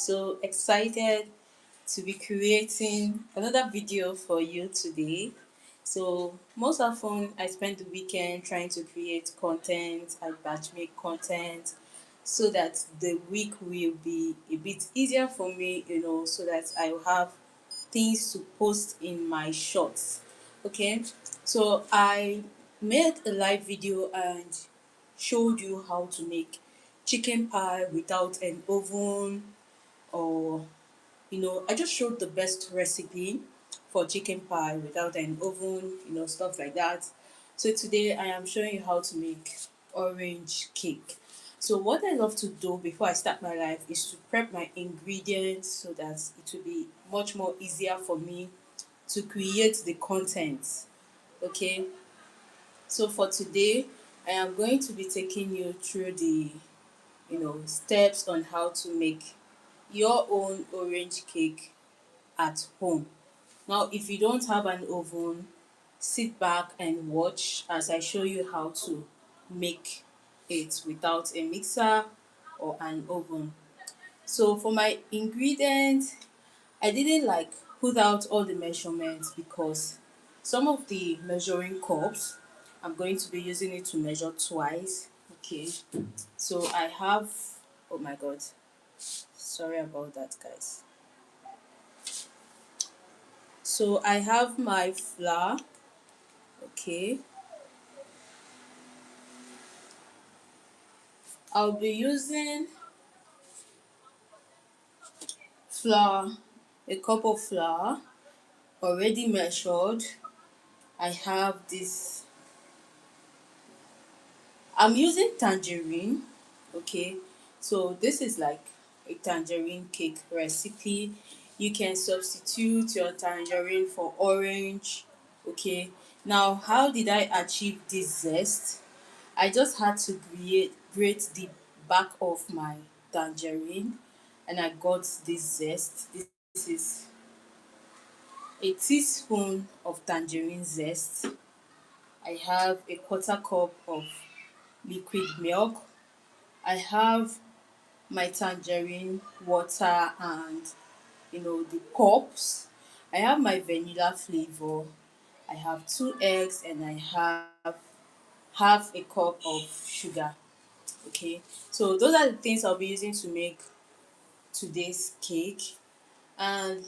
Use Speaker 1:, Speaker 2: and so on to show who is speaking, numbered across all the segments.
Speaker 1: so excited to be creating another video for you today. So most often I spend the weekend trying to create content, I batch make content so that the week will be a bit easier for me, so that I will have things to post in my shorts. Okay, so I made a live video and showed you how to make chicken pie without an oven, or I just showed the best recipe for chicken pie without an oven, stuff like that. So today I am showing you how to make orange cake. So what I love to do before I start my life is to prep my ingredients so that it will be much more easier for me to create the content. Okay, so for today I am going to be taking you through the steps on how to make your own orange cake at home. Now, if you don't have an oven, sit back and watch as I show you how to make it without a mixer or an oven. So for my ingredients, I didn't put out all the measurements because some of the measuring cups I'm going to be using it to measure twice. Okay, so I have, oh my god, sorry about that, guys. So I have my flour. Okay, I'll be using flour, a cup of flour already measured. I have this, I'm using tangerine. Okay, so this is like a tangerine cake recipe. You can substitute your tangerine for orange. Okay, now how did I achieve this zest? I just had to grate the back of my tangerine and I got this zest. This is a teaspoon of tangerine zest. I have a quarter cup of liquid milk. I have my tangerine water and the cups. I have my vanilla flavor. I have 2 eggs and I have half a cup of sugar. Okay, so those are the things I'll be using to make today's cake. And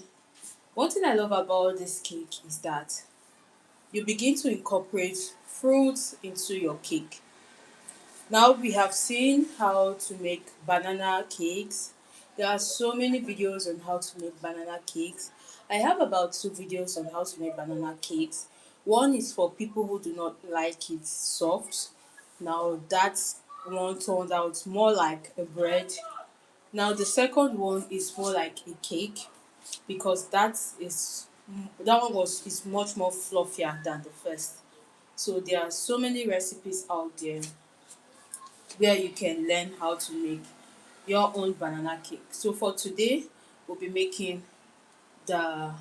Speaker 1: one thing I love about this cake is that you begin to incorporate fruits into your cake. Now we have seen how to make banana cakes. There are so many videos on how to make banana cakes. I have about 2 videos on how to make banana cakes. One is for people who do not like it soft. Now that one turned out more like a bread. Now the second one is more like a cake because that one was is much more fluffier than the first. So there are so many recipes out there where you can learn how to make your own banana cake. So for today, we'll be making the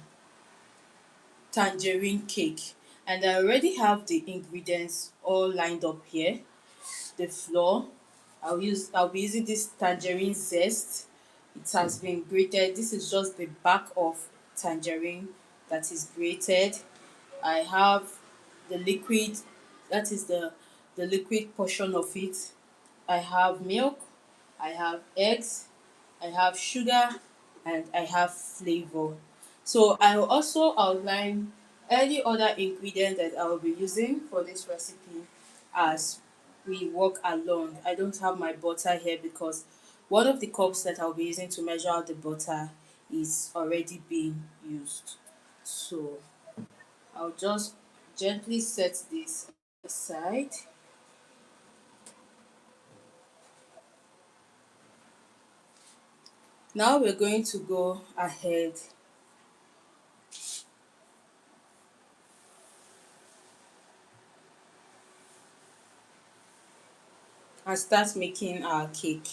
Speaker 1: tangerine cake. And I already have the ingredients all lined up here. The flour, I'll be using this tangerine zest. It has been grated. This is just the back of tangerine that is grated. I have the liquid, that is the liquid portion of it. I have milk, I have eggs, I have sugar, and I have flavor. So I will also outline any other ingredient that I will be using for this recipe as we walk along. I don't have my butter here because one of the cups that I'll be using to measure out the butter is already being used. So I'll just gently set this aside. Now we're going to go ahead and start making our cake.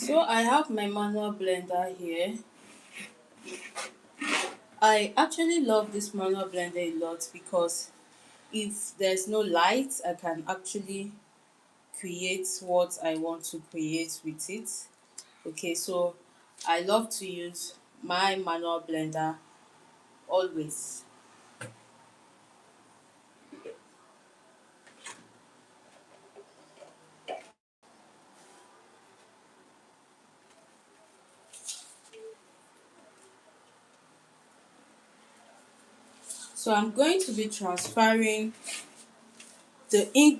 Speaker 1: So I have my manual blender here. I actually love this manual blender a lot because if there's no light, I can actually create what I want to create with it. Okay, so I love to use my manual blender always. So I'm going to be transferring the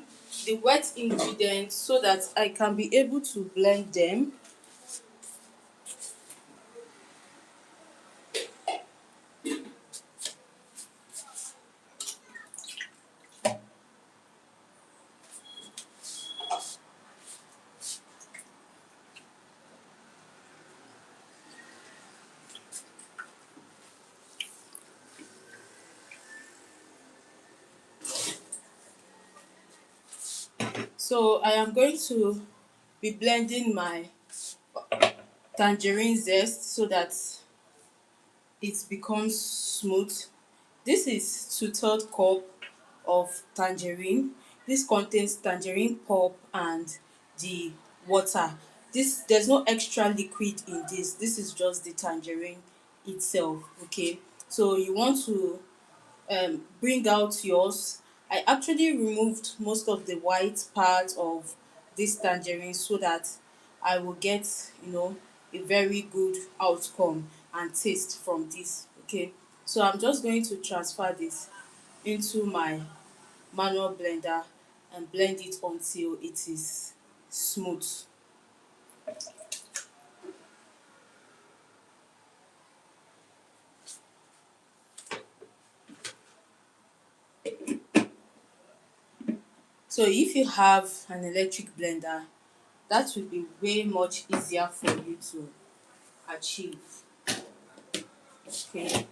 Speaker 1: wet ingredients so that I can be able to blend them. So I am going to be blending my tangerine zest so that it becomes smooth. This is 2/3 cup of tangerine. This contains tangerine pulp and the water. This There's no extra liquid in this. This is just the tangerine itself. Okay, so you want to bring out yours. I actually removed most of the white part of this tangerine so that I will get, a very good outcome and taste from this. Okay, so I'm just going to transfer this into my manual blender and blend it until it is smooth. So if you have an electric blender, that will be way much easier for you to achieve. Okay.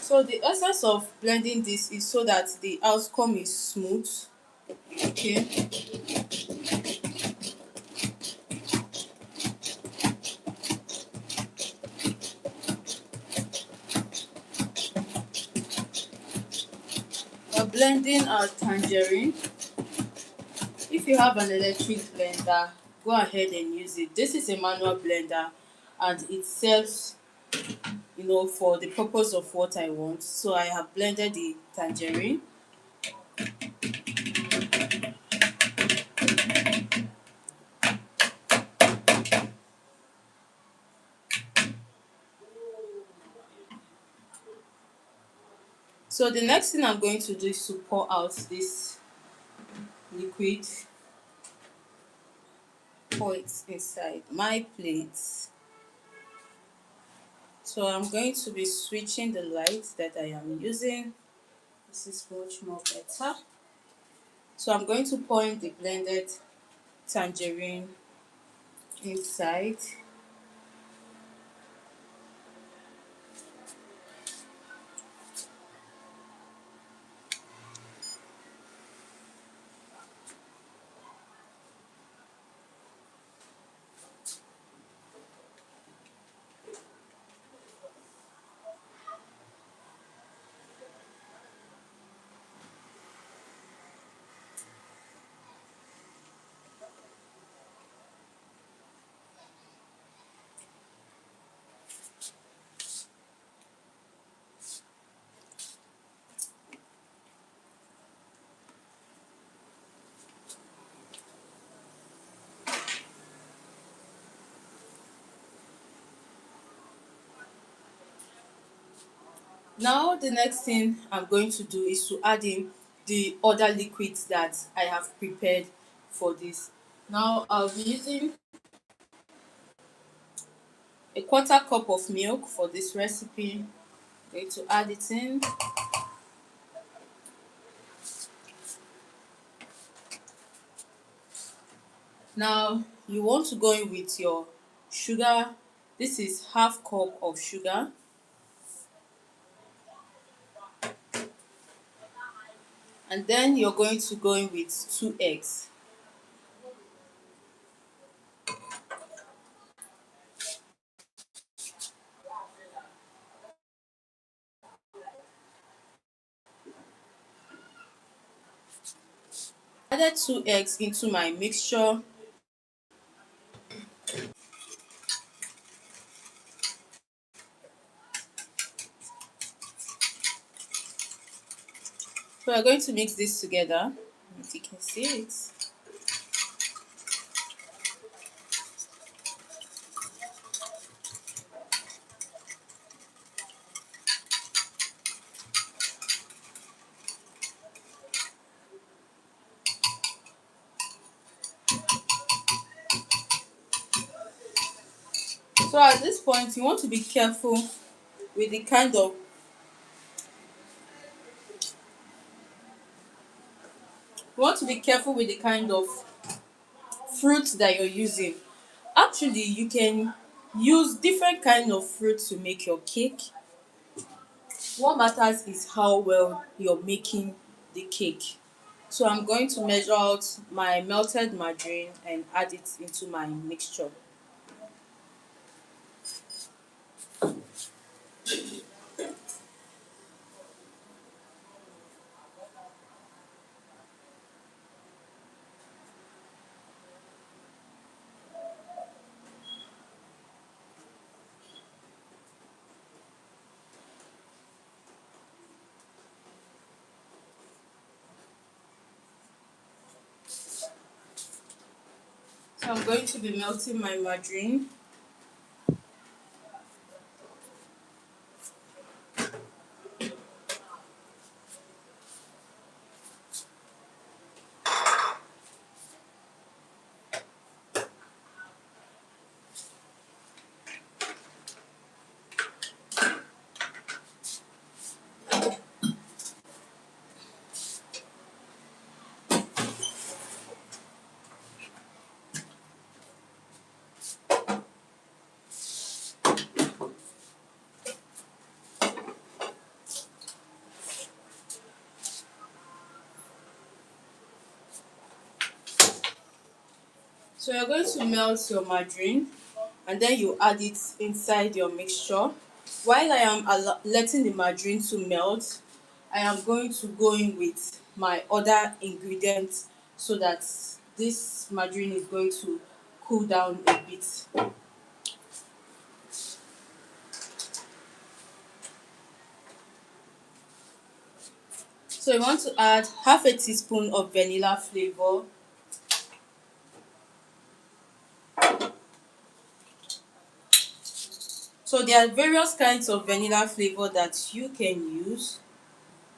Speaker 1: So the essence of blending this is so that the outcome is smooth. Okay. We're blending our tangerine. If you have an electric blender, go ahead and use it. This is a manual blender and it serves, for the purpose of what I want. So I have blended the tangerine. So the next thing I'm going to do is to pour out this liquid, pour it inside my plate. So I'm going to be switching the light that I am using. This is much more better. So I'm going to pour in the blended tangerine inside. Now the next thing I'm going to do is to add in the other liquids that I have prepared for this. Now I'll be using a 1/4 cup of milk for this recipe. I'm going to add it in. Now you want to go in with your sugar. This is half cup of sugar, and then you're going to go in with 2 eggs. Added 2 eggs into my mixture. So we're going to mix this together. If you can see it. So at this point, you want to be careful with the kind of fruit that you're using. Actually, you can use different kind of fruit to make your cake. What matters is how well you're making the cake. So I'm going to measure out my melted margarine and add it into my mixture. So I'm going to be melting my margarine. So you're going to melt your margarine and then you add it inside your mixture. While I am letting the margarine to melt, I am going to go in with my other ingredients so that this margarine is going to cool down a bit. So you want to add half a teaspoon of vanilla flavor. So there are various kinds of vanilla flavor that you can use.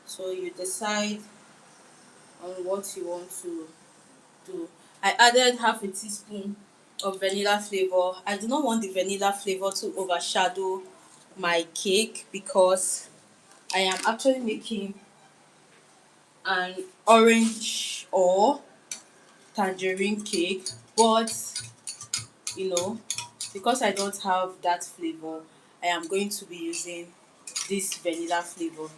Speaker 1: So you decide on what you want to do. I added half a teaspoon of vanilla flavor. I do not want the vanilla flavor to overshadow my cake because I am actually making an orange or tangerine cake, but you know, because I don't have that flavor, I am going to be using this vanilla flavor.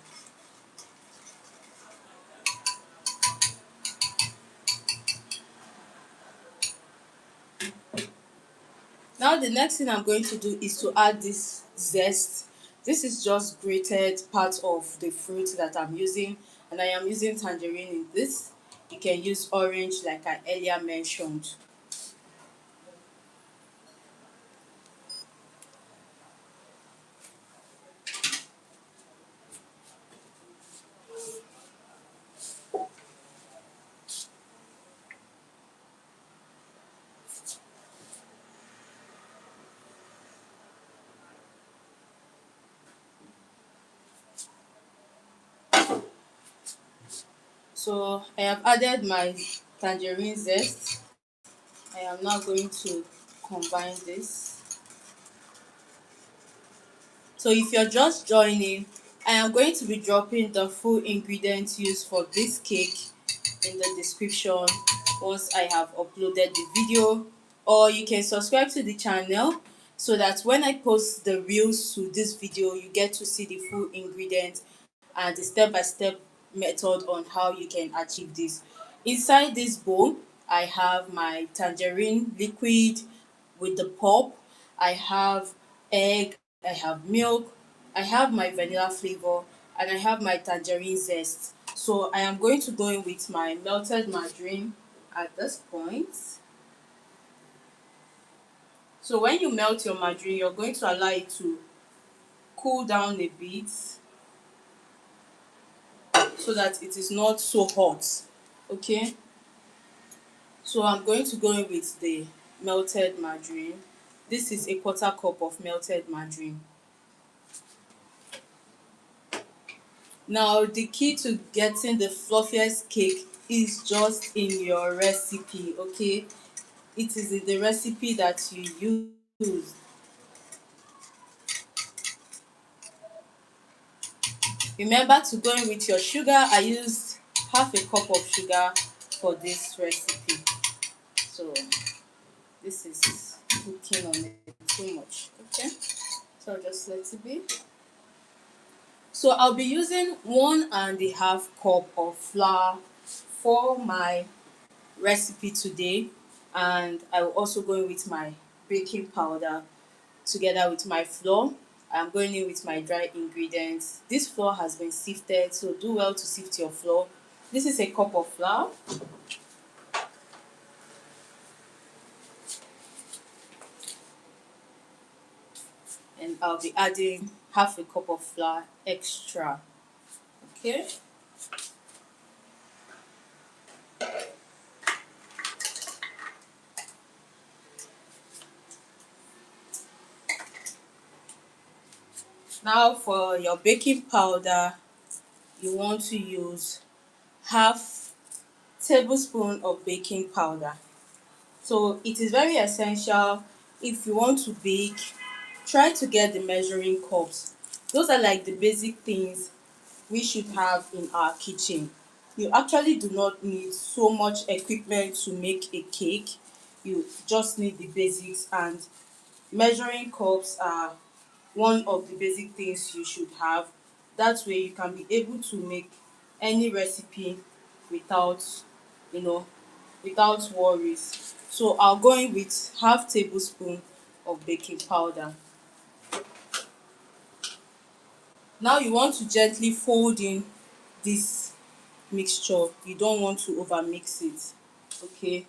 Speaker 1: Now the next thing I'm going to do is to add this zest. This is just grated part of the fruit that I'm using, and I am using tangerine in this. You can use orange like I earlier mentioned. So I have added my tangerine zest. I am now going to combine this. So if you're just joining, I am going to be dropping the full ingredients used for this cake in the description once I have uploaded the video. or you can subscribe to the channel so that when I post the reels to this video, you get to see the full ingredients and the step-by-step method on how you can achieve this. Inside this bowl, I have my tangerine liquid with the pulp. I have egg, I have milk, I have my vanilla flavor, and I have my tangerine zest. So I am going to go in with my melted margarine at this point. So when you melt your margarine, you're going to allow it to cool down a bit so that it is not so hot. Okay, so I'm going to go in with the melted margarine. This is a quarter cup of melted margarine. Now the key to getting the fluffiest cake is just in your recipe. Okay, it is in the recipe that you use. Remember to go in with your sugar. I used half a cup of sugar for this recipe. So this is cooking on it too much. Okay, so just let it be. So I'll be using 1.5 cup of flour for my recipe today, and I will also go in with my baking powder together with my flour. I'm going in with my dry ingredients. This flour has been sifted, so do well to sift your flour. This is a cup of flour. And I'll be adding half a cup of flour extra. Okay. Now for your baking powder, you want to use half tablespoon of baking powder. So it is very essential if you want to bake, try to get the measuring cups. Those are like the basic things we should have in our kitchen. You actually do not need so much equipment to make a cake. You just need the basics, and measuring cups are one of the basic things you should have. That way you can be able to make any recipe without, you know, without worries. So I'll go in with half tablespoon of baking powder. Now you want to gently fold in this mixture. You don't want to over mix it. Okay,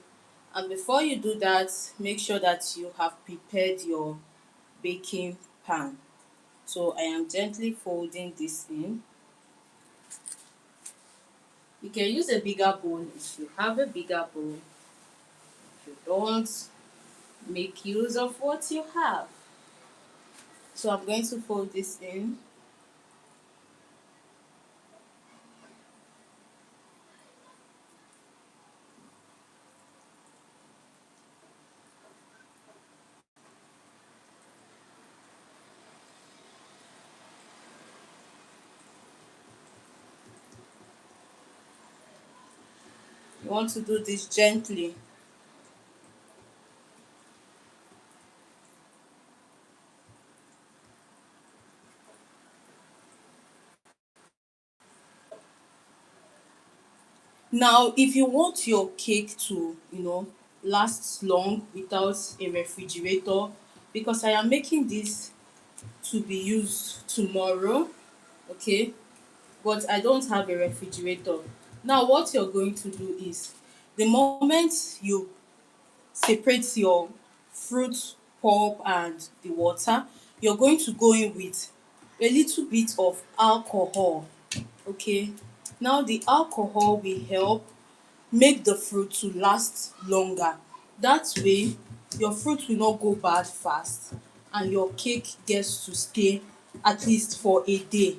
Speaker 1: and before you do that, make sure that you have prepared your baking pan. So I am gently folding this in. You can use a bigger bowl if you have a bigger bowl. If you don't, make use of what you have. So I'm going to fold this in. You want to do this gently. Now, if you want your cake to, last long without a refrigerator, because I am making this to be used tomorrow, okay, but I don't have a refrigerator. Now, what you're going to do is the moment you separate your fruit pulp and the water, you're going to go in with a little bit of alcohol. Okay, now the alcohol will help make the fruit to last longer. That way your fruit will not go bad fast and your cake gets to stay at least for a day.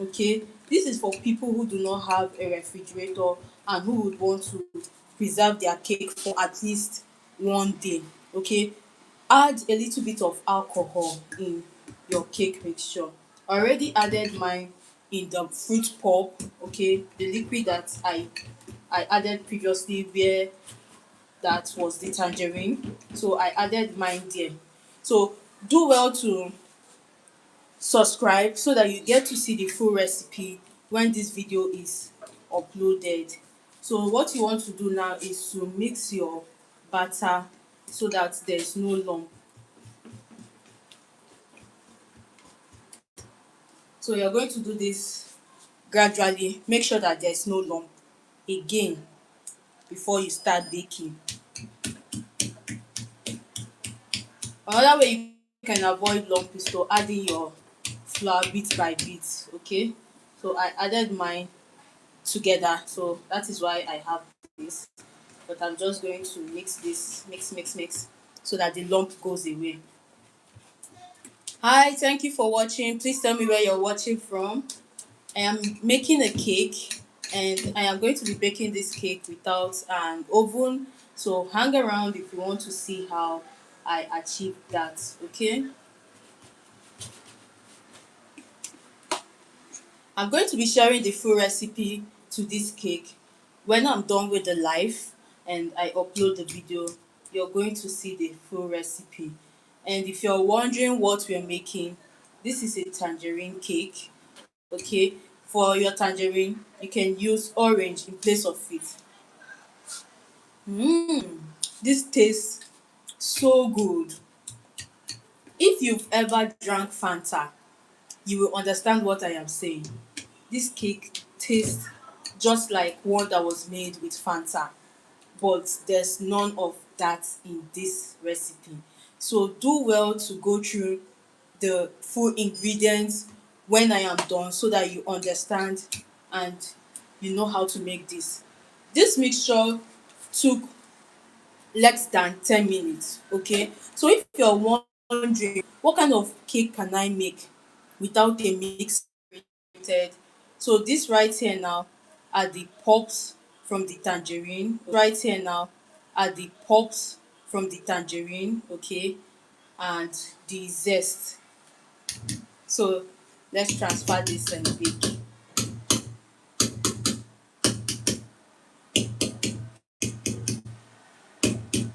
Speaker 1: Okay, this is for people who do not have a refrigerator and who would want to preserve their cake for at least one day. Okay, add a little bit of alcohol in your cake mixture. I already added mine in the fruit pulp, okay, the liquid that I added previously, where that was the tangerine, so I added mine there. So do well to subscribe so that you get to see the full recipe when this video is uploaded. So what you want to do now is to mix your batter so that there's no lump. So you're going to do this gradually. Make sure that there's no lump again before you start baking. Another way you can avoid lump is to add in your flour bit by bit. Okay, so I added mine together, so that is why I have this. But I'm just going to mix this, mix so that the lump goes away. Hi, thank you for watching. Please tell me where you're watching from. I am making a cake, and I am going to be baking this cake without an oven. So hang around if you want to see how I achieved that. Okay, I'm going to be sharing the full recipe to this cake. When I'm done with the live and I upload the video, you're going to see the full recipe. And if you're wondering what we're making, this is a tangerine cake. Okay, for your tangerine, you can use orange in place of it. This tastes so good. If you've ever drank Fanta, you will understand what I am saying. This cake tastes just like one that was made with Fanta, but there's none of that in this recipe. So do well to go through the full ingredients when I am done so that you understand and you know how to make this. This mixture took less than 10 minutes. Okay, so if you're wondering what kind of cake can I make without a mix, so this right here now are the pulps from the tangerine. Right here now are the pulps from the tangerine, okay, and the zest. So let's transfer this and bake.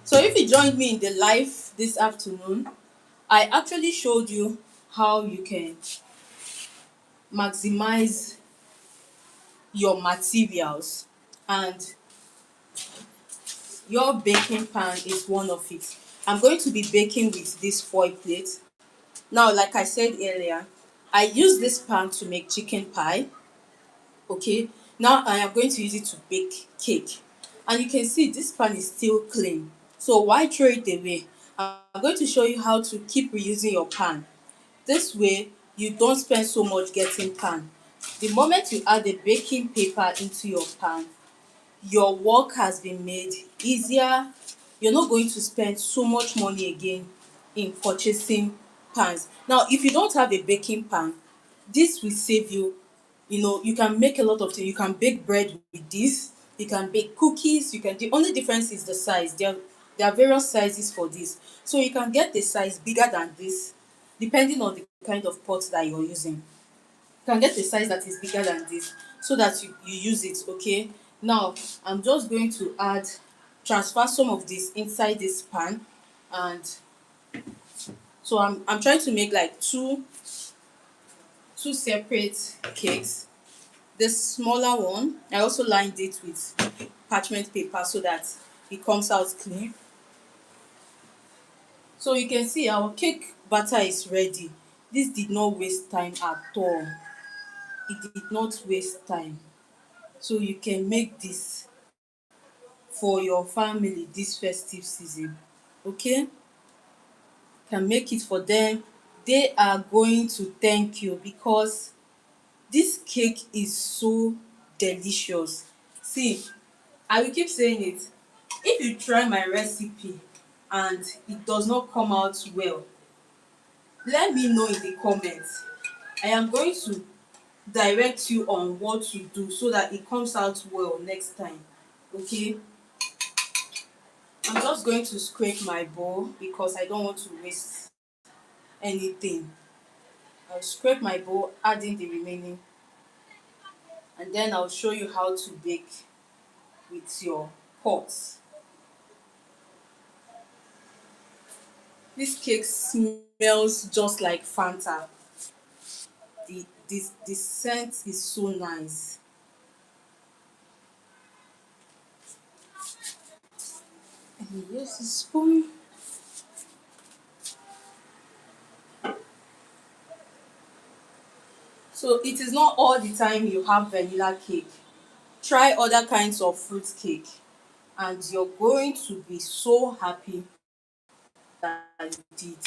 Speaker 1: So if you joined me in the live this afternoon, I actually showed you how you can maximize your materials, and your baking pan is one of it. I'm going to be baking with this foil plate. Now, like I said earlier, I use this pan to make chicken pie. Okay, now I am going to use it to bake cake, and you can see this pan is still clean, so why throw it away? I'm going to show you how to keep reusing your pan. This way you don't spend so much getting pan. The moment you add the baking paper into your pan, your work has been made easier. You're not going to spend so much money again in purchasing pans. Now, if you don't have a baking pan, this will save you. You know, you can make a lot of things. You can bake bread with this, you can bake cookies, you can, the only difference is the size. There are various sizes for this. So you can get a size bigger than this, depending on the kind of pot that you're using. You can get a size that is bigger than this so that you use it. Okay, now I'm just going to transfer some of this inside this pan. And so I'm trying to make like two separate cakes. The smaller one, I also lined it with parchment paper so that it comes out clean. So you can see our cake batter is ready. This did not waste time at all. It did not waste time. So you can make this for your family this festive season. Okay, can make it for them. They are going to thank you because this cake is so delicious. See, I will keep saying it. If you try my recipe and it does not come out well, let me know in the comments. I am going to direct you on what to do so that it comes out well next time. Okay, I'm just going to scrape my bowl because I don't want to waste anything. I'll scrape my bowl, add in the remaining, and then I'll show you how to bake with your pots. This cake smells just like Fanta. The scent is so nice. And here's a spoon. So it is not all the time you have vanilla cake. Try other kinds of fruit cake and you're going to be so happy that you did.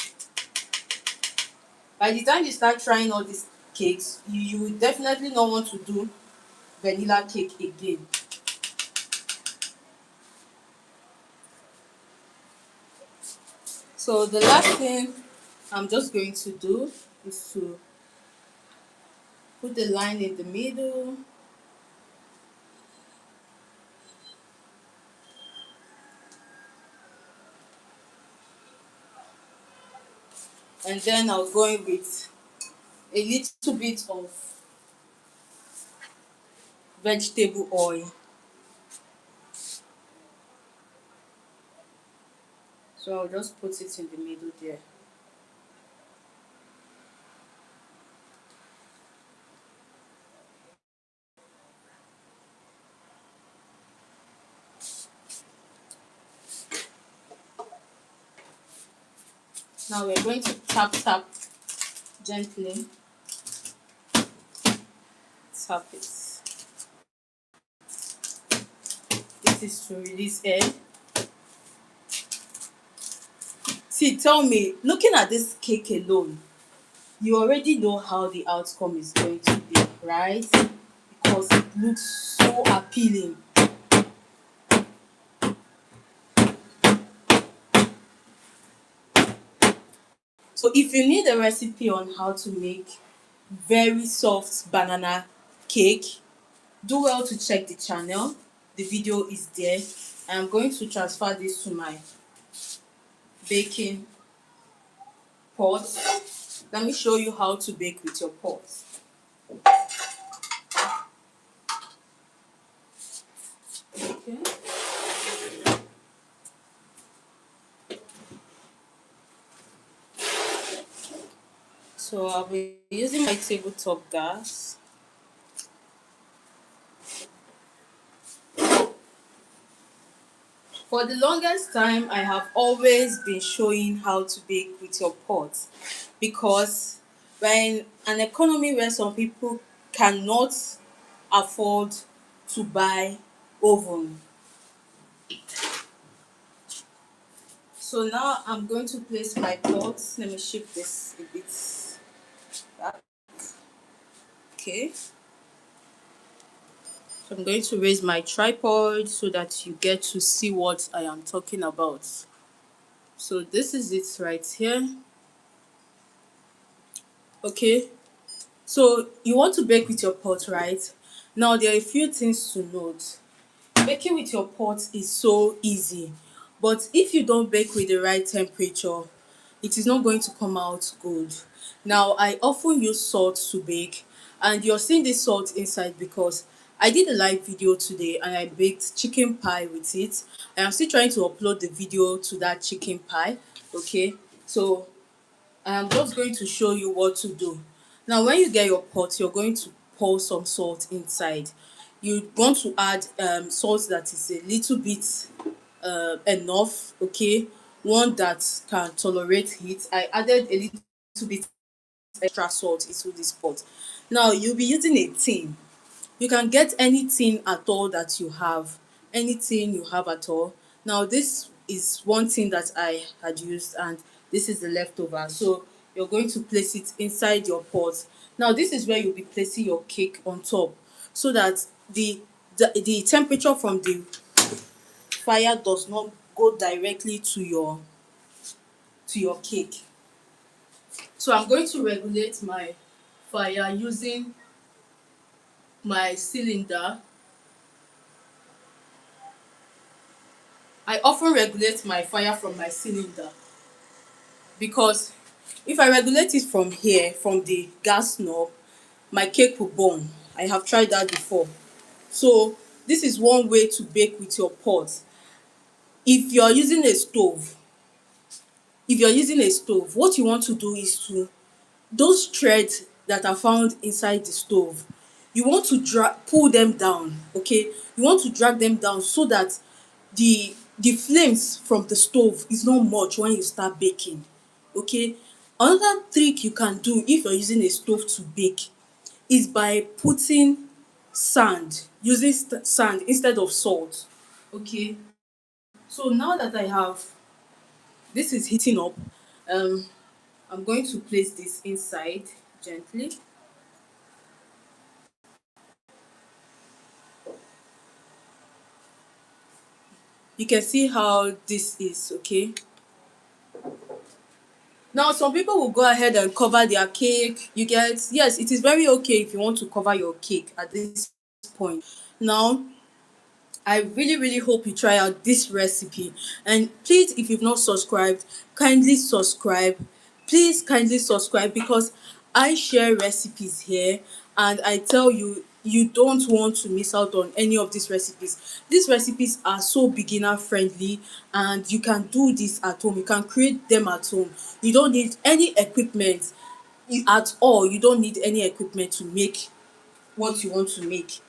Speaker 1: By the time you start trying all these cakes, you will definitely not want to do vanilla cake again. So the last thing I'm just going to do is to put the line in the middle. And then I'll go in with a little bit of vegetable oil. So I'll just put it in the middle there. Now we're going to tap gently. Tap it. This is to release air. See, tell me, looking at this cake alone, you already know how the outcome is going to be, right? Because it looks so appealing. So if you need a recipe on how to make very soft banana cake, do well to check the channel. The video is there. I'm going to transfer this to my baking pot. Let me show you how to bake with your pot. Okay. So I'll be using my tabletop gas. For the longest time, I have always been showing how to bake with your pot because when an economy where some people cannot afford to buy oven. So now I'm going to place my pot. Let me shift this a bit back. Okay. So I'm going to raise my tripod so that you get to see what I am talking about. So this is it right here. Okay. So you want to bake with your pot, right? Now there are a few things to note. Baking with your pot is so easy, but if you don't bake with the right temperature, it is not going to come out good. Now I often use salt to bake, and you're seeing this salt inside because I did a live video today and I baked chicken pie with it. I am still trying to upload the video to that chicken pie. Okay, so I'm just going to show you what to do. Now when you get your pot, you're going to pour some salt inside. You want to add salt that is a little bit enough, okay, one that can tolerate heat. I added a little bit extra salt into this pot. Now you'll be using a tin. You can get anything at all that you have, anything you have at all. Now this is one thing that I had used and this is the leftover. So you're going to place it inside your pot. Now this is where you'll be placing your cake on top so that the temperature from the fire does not go directly to your cake. So I'm going to regulate my fire using my cylinder. I often regulate my fire from my cylinder because if I regulate it from here, from the gas knob, my cake will burn. I have tried that before. So this is one way to bake with your pot. If you're using a stove, if you're using a stove, what you want to do is to, those threads that are found inside the stove, you want to pull them down, okay? You want to drag them down so that the flames from the stove is not much when you start baking, okay? Another trick you can do if you're using a stove to bake is by putting sand, using sand instead of salt, okay? So now that I have, this is heating up, um I'm going to place this inside gently. You can see how this is, okay? Now, some people will go ahead and cover their cake. You get, yes, it is very okay if you want to cover your cake at this point. Now, I really, really hope you try out this recipe. And please, if you've not subscribed, kindly subscribe. Please kindly subscribe because I share recipes here and I tell you, you don't want to miss out on any of these recipes. These recipes are so beginner friendly and you can do this at home. You can create them at home. You don't need any equipment at all. You don't need any equipment to make what you want to make.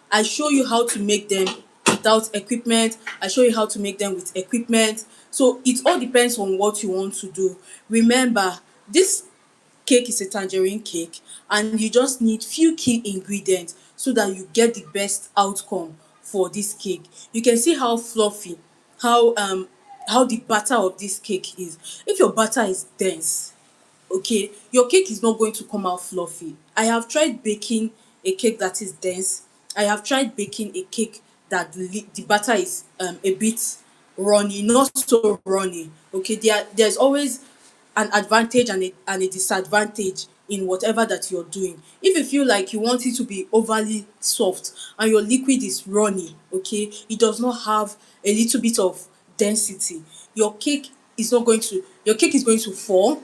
Speaker 1: I show you how to make them without equipment. I show you how to make them with equipment. So it all depends on what you want to do. Remember, this cake is a tangerine cake and you just need few key ingredients so that you get the best outcome for this cake. You can see how fluffy, how how the batter of this cake is. If your batter is dense, okay, your cake is not going to come out fluffy. I have tried baking a cake that is dense. I have tried baking a cake that the batter is a bit runny, not so runny. Okay, there's always an advantage and a disadvantage in whatever that you're doing. If you feel like you want it to be overly soft and your liquid is runny, okay, it does not have a little bit of density, your cake is going to fall,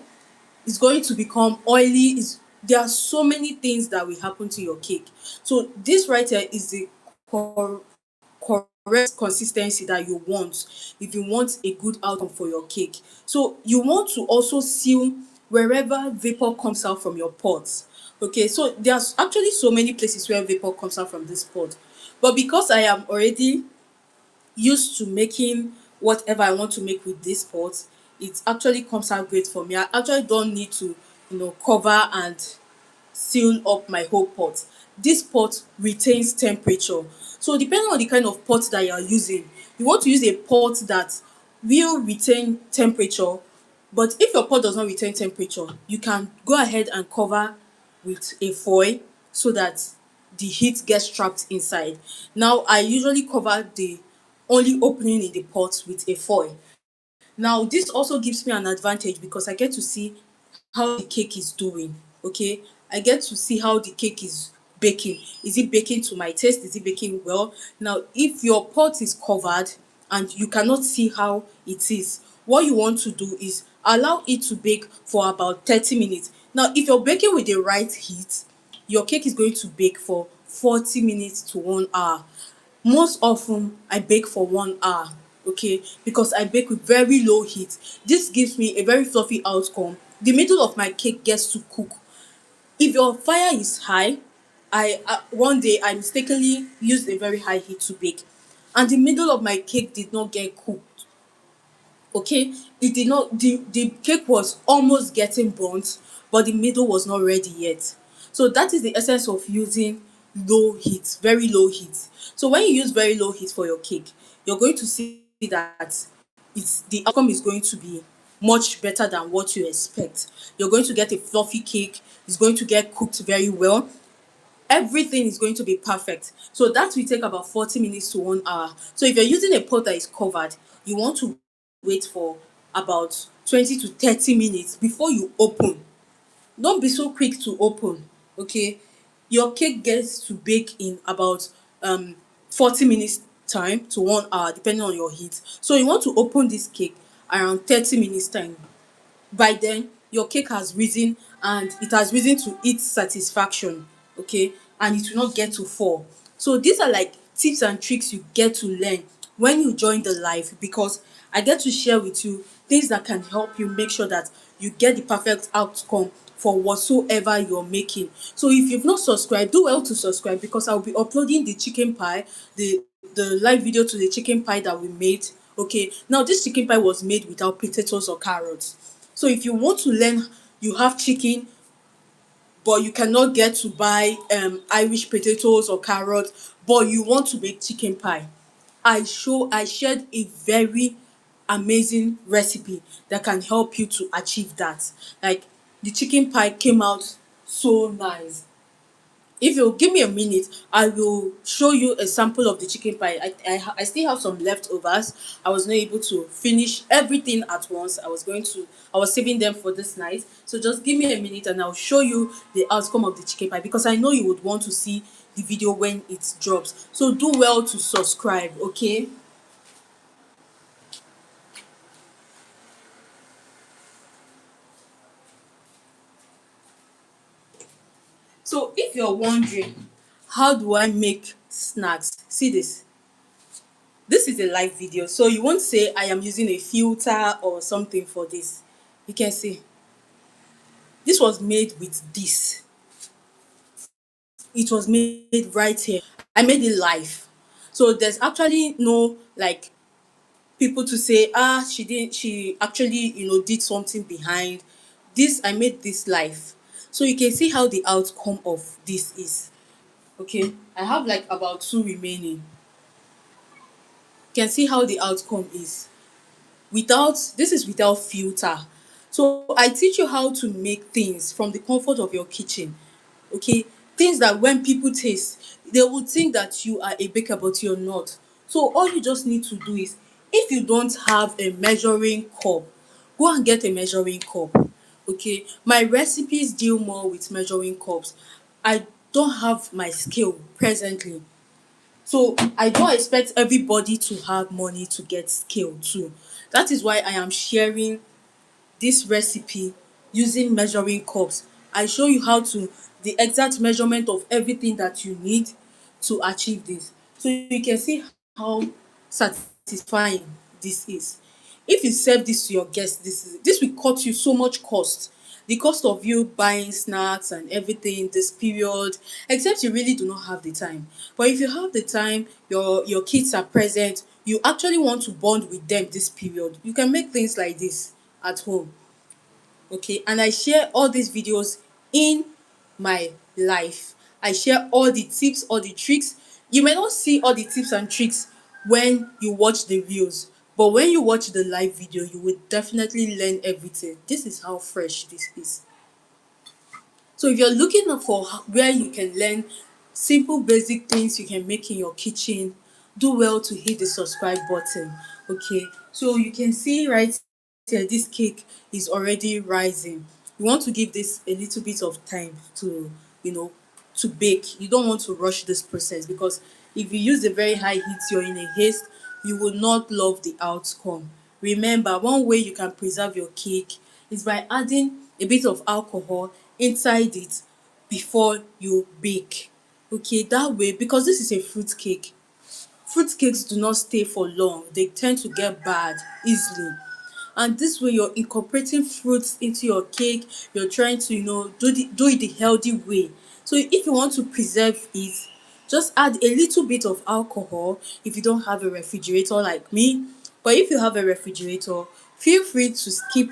Speaker 1: it's going to become oily. There are so many things that will happen to your cake. So this right here is the cor- correct consistency that you want if you want a good outcome for your cake. So you want to also seal wherever vapor comes out from your pot. Okay, so there's actually so many places where vapor comes out from this pot. But because I am already used to making whatever I want to make with this pot, it actually comes out great for me. I actually don't need to, cover and seal up my whole pot. This pot retains temperature. So depending on the kind of pot that you are using, you want to use a pot that will retain temperature. But if your pot does not retain temperature, you can go ahead and cover with a foil so that the heat gets trapped inside. Now I usually cover the only opening in the pot with a foil. Now this also gives me an advantage because I get to see how the cake is doing. Okay, I get to see how the cake is baking. Is it baking to my taste? Is it baking well? Now if your pot is covered and you cannot see how it is, what you want to do is allow it to bake for about 30 minutes. Now if you're baking with the right heat, your cake is going to bake for 40 minutes to 1 hour. Most often I bake for 1 hour, okay, because I bake with very low heat. This gives me a very fluffy outcome. The middle of my cake gets to cook. If your fire is high, I one day I mistakenly used a very high heat to bake and the middle of my cake did not get cooked. Okay, it did not, the cake was almost getting burnt but the middle was not ready yet. So that is the essence of using low heat, very low heat. So when you use very low heat for your cake, you're going to see that the outcome is going to be much better than what you expect. You're going to get a fluffy cake, it's going to get cooked very well, everything is going to be perfect. So that will take about 40 minutes to 1 hour. So if you're using a pot that is covered, you want to wait for about 20 to 30 minutes before you open. Don't be so quick to open, okay? Your cake gets to bake in about 40 minutes time to 1 hour depending on your heat. So you want to open this cake around 30 minutes time. By then your cake has risen and it has risen to its satisfaction, okay, and it will not get to fall. So these are like tips and tricks you get to learn when you join the live, because I get to share with you things that can help you make sure that you get the perfect outcome for whatsoever you're making. So if you've not subscribed, do well to subscribe, because I'll be uploading the chicken pie, the live video to the chicken pie that we made. Okay, now this chicken pie was made without potatoes or carrots. So if you want to learn, you have chicken but you cannot get to buy Irish potatoes or carrots, but you want to make chicken pie. I shared a very amazing recipe that can help you to achieve that. Like, the chicken pie came out so nice. If you give me a minute, I will show you a sample of the chicken pie. I still have some leftovers. I was not able to finish everything at once. I was saving them for this night. So just give me a minute and I'll show you the outcome of the chicken pie, because I know you would want to see the video when it drops. So do well to subscribe, okay? So if you're wondering, how do I make snacks? See this. This is a live video, so you won't say I am using a filter or something for this. You can see this was made with this. It was made right here. I made it live. So there's actually no like people to say, she actually, did something behind this. I made this live. So you can see how the outcome of this is. Okay, I have like about two remaining. You can see how the outcome is. Without This is without filter. So I teach you how to make things from the comfort of your kitchen. Okay, things that when people taste, they will think that you are a baker, but you're not. So all you just need to do is, if you don't have a measuring cup, go and get a measuring cup. Okay, my recipes deal more with measuring cups. I don't have my scale presently, so I don't expect everybody to have money to get scale too. That is why I am sharing this recipe using measuring cups. I show you how to the exact measurement of everything that you need to achieve this. So you can see how satisfying this is. If you serve this to your guests, this will cut you so much cost. The cost of you buying snacks and everything this period, except you really do not have the time. But if you have the time, your kids are present, you actually want to bond with them this period, you can make things like this at home. Okay, and I share all these videos in my life. I share all the tips, all the tricks. You may not see all the tips and tricks when you watch the reels, but when you watch the live video, you will definitely learn everything. This is how fresh this is. So if you're looking for where you can learn simple basic things you can make in your kitchen, do well to hit the subscribe button. Okay, so you can see right here, this cake is already rising. You want to give this a little bit of time to, you know, to bake. You don't want to rush this process, because if you use a very high heat, you're in a haste, you will not love the outcome. Remember, one way you can preserve your cake is by adding a bit of alcohol inside it before you bake. Okay, that way, because this is a fruit cake, fruit cakes do not stay for long. They tend to get bad easily. And this way you're incorporating fruits into your cake. You're trying to, do it the healthy way. So if you want to preserve it, just add a little bit of alcohol if you don't have a refrigerator like me. But if you have a refrigerator, feel free to skip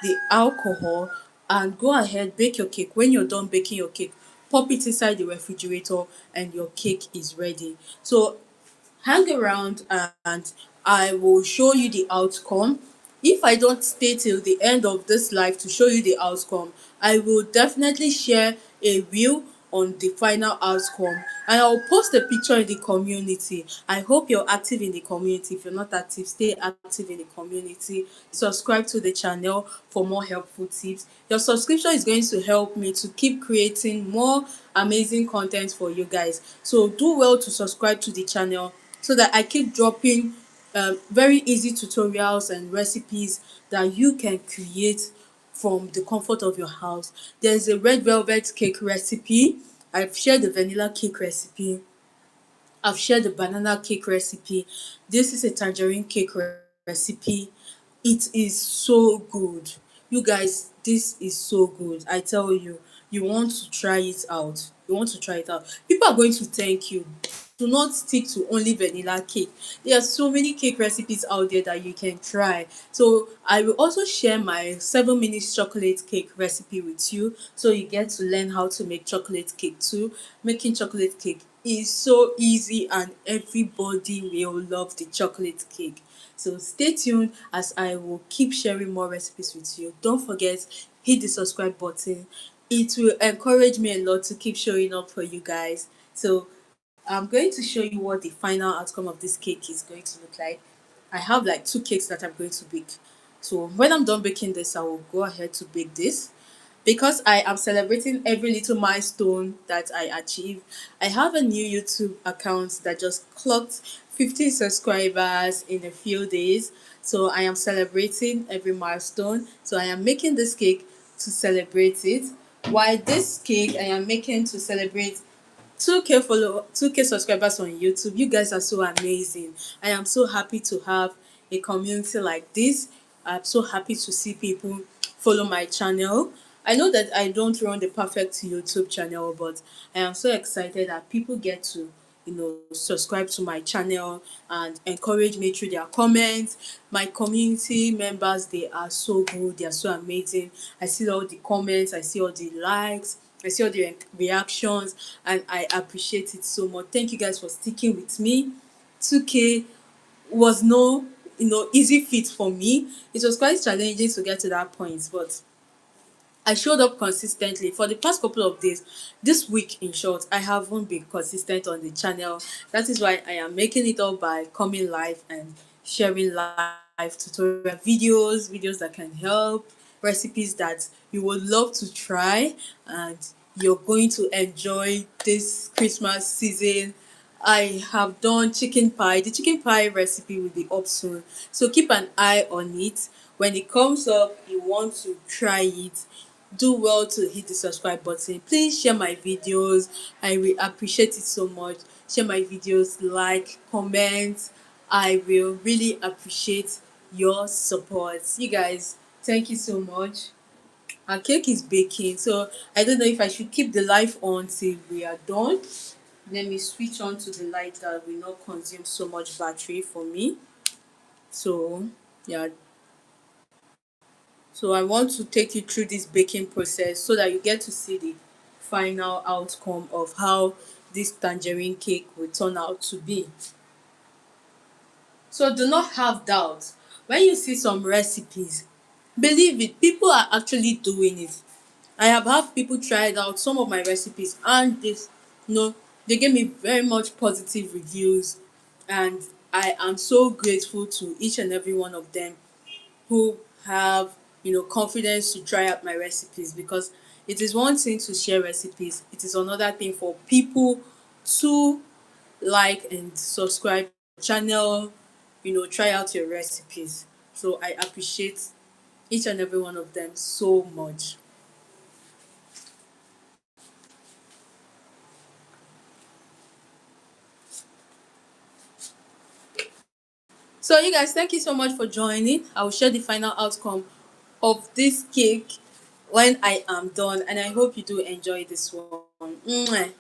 Speaker 1: the alcohol and go ahead, bake your cake. When you're done baking your cake, pop it inside the refrigerator and your cake is ready. So hang around and I will show you the outcome. If I don't stay till the end of this live to show you the outcome, I will definitely share a reel on the final outcome, and I'll post a picture in the community. I hope you're active in the community. If you're not active, stay active in the community. Subscribe to the channel for more helpful tips. Your subscription is going to help me to keep creating more amazing content for you guys. So do well to subscribe to the channel so that I keep dropping very easy tutorials and recipes that you can create from the comfort of your house. There's a red velvet cake recipe. I've shared the vanilla cake recipe. I've shared the banana cake recipe. This is a tangerine cake recipe. It is so good. You guys, this is so good. I tell you, you want to try it out. You want to try it out. People are going to thank you. Do not stick to only vanilla cake. There are so many cake recipes out there that you can try. So I will also share my 7 minutes chocolate cake recipe with you, so you get to learn how to make chocolate cake too. Making chocolate cake is so easy and everybody will love the chocolate cake. So stay tuned as I will keep sharing more recipes with you. Don't forget, hit the subscribe button. It will encourage me a lot to keep showing up for you guys. So I'm going to show you what the final outcome of this cake is going to look like. I have like 2 cakes that I'm going to bake. So when I'm done baking this, I will go ahead to bake this. Because I am celebrating every little milestone that I achieve, I have a new YouTube account that just clocked 50 subscribers in a few days. So I am celebrating every milestone. So I am making this cake to celebrate it. While this cake I am making to celebrate 2K subscribers on YouTube. You guys are so amazing. I am so happy to have a community like this. I'm so happy to see people follow my channel. I know that I don't run the perfect YouTube channel, but I am so excited that people get to, subscribe to my channel and encourage me through their comments. My community members, they are so good, they are so amazing. I see all the comments, I see all the likes, I see all the reactions, and I appreciate it so much. Thank you guys for sticking with me. 2K was no, easy feat for me. It was quite challenging to get to that point, but I showed up consistently for the past couple of days. This week, in short, I haven't been consistent on the channel. That is why I am making it up by coming live and sharing live tutorial videos that can help, recipes that you would love to try, and you're going to enjoy this Christmas season. I have done chicken pie. The chicken pie recipe will be up soon. So keep an eye on it. When it comes up, you want to try it, do well to hit the subscribe button. Please share my videos. I will appreciate it so much. Share my videos, like, comment. I will really appreciate your support. You guys, thank you so much. Our cake is baking, so I don't know if I should keep the light on till we are done. Let me switch on to the light that will not consume so much battery for me. So yeah, so I want to take you through this baking process so that you get to see the final outcome of how this tangerine cake will turn out to be. So do not have doubt. When you see some recipes, believe it, people are actually doing it. I have had people try out some of my recipes, and this, they gave me very much positive reviews, and I am so grateful to each and every one of them who have, confidence to try out my recipes, because it is one thing to share recipes, it is another thing for people to like and subscribe to the channel, try out your recipes. So I appreciate each and every one of them so much. So you guys, thank you so much for joining. I will share the final outcome of this cake when I am done, and I hope you do enjoy this one. Mwah.